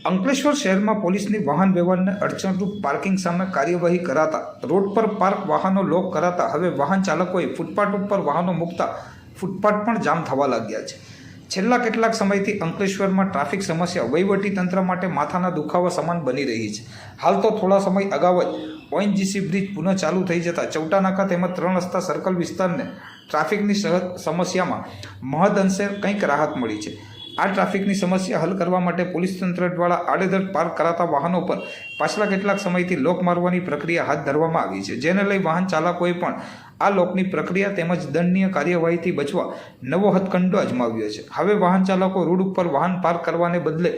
અંકલેશ્વર શહેરમાં પોલીસની વાહન વ્યવહારને અડચણરૂપ પાર્કિંગ સામે કાર્યવાહી કરાતા રોડ પર પાર્ક વાહનો લોક કરાતા હવે વાહન ચાલકોએ ફૂટપાથ ઉપર વાહનો મૂકતા ફૂટપાથ પણ જામ થવા લાગ્યા છે. છેલ્લા કેટલાક સમયથી અંકલેશ્વરમાં ટ્રાફિક સમસ્યા વહીવટી તંત્ર માટે માથાના દુખાવા સમાન બની રહી છે. હાલ તો થોડા સમય અગાઉ જ ઓએનજીસી બ્રિજ પુનઃ ચાલુ થઈ જતા ચૌટાનાકા તેમજ 3 રસ્તા સર્કલ વિસ્તારને ટ્રાફિકની સમસ્યામાં મહદઅંશે કંઈક રાહત મળી છે. આ ટ્રાફિકની સમસ્યા હલ કરવા માટે પોલીસ તંત્ર દ્વારા આડેધડ પાર્ક કરાતા વાહનો પર પાછલા કેટલાક સમયથી લોક મારવાની પ્રક્રિયા હાથ ધરવામાં આવી છે, જેને લઈ વાહન ચાલકોએ પણ આ લોકની પ્રક્રિયા તેમજ દંડનીય કાર્યવાહીથી બચવા નવો હથકંડો અજમાવ્યો છે. હવે વાહન ચાલકો રોડ ઉપર વાહન પાર્ક કરવાને બદલે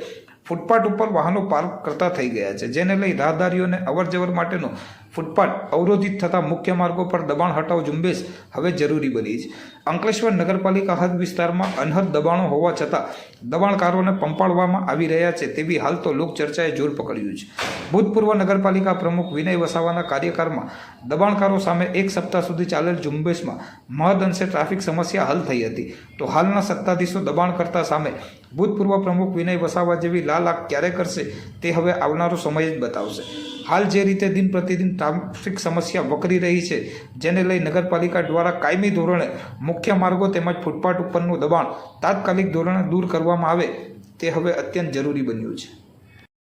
ફૂટપાથ ઉપર વાહનો પાર્ક કરતા થઈ ગયા છે, જેને લઈ રાહદારીઓને અવરજવર માટેનો ફૂટપાથ અવરોધિત થતા મુખ્ય માર્ગો પર દબાણ હટાવ ઝુંબેશ હવે જરૂરી બની છે. અંકલેશ્વર નગરપાલિકા હદ વિસ્તારમાં અનહદ દબાણો હોવા છતાં દબાણકારોને પંપાળવામાં આવી રહ્યા છે તેવી હાલ તો લોકચર્ચાએ જોર પકડ્યું છે. ભૂતપૂર્વ નગરપાલિકા પ્રમુખ વિનય વસાવાના કાર્યકાળમાં દબાણકારો સામે એક સપ્તાહ સુધી ચાલેલ ઝુંબેશમાં મહદઅંશે ટ્રાફિક સમસ્યા હલ થઈ હતી. તો હાલના સત્તાધીશો દબાણકર્તા સામે ભૂતપૂર્વ પ્રમુખ વિનય વસાવા જેવી લાલ આંખ ક્યારે કરશે તે હવે આવનારો સમય જ બતાવશે. હાલ જે રીતે દિન પ્રતિદિન ટ્રાફિક સમસ્યા વકરી રહી છે, જેને લઈ નગરપાલિકા દ્વારા કાયમી ધોરણે મુખ્ય માર્ગો તેમજ ફૂટપાથ ઉપરનું દબાણ તાત્કાલિક ધોરણે દૂર કરવામાં આવે તે હવે અત્યંત જરૂરી બન્યું છે.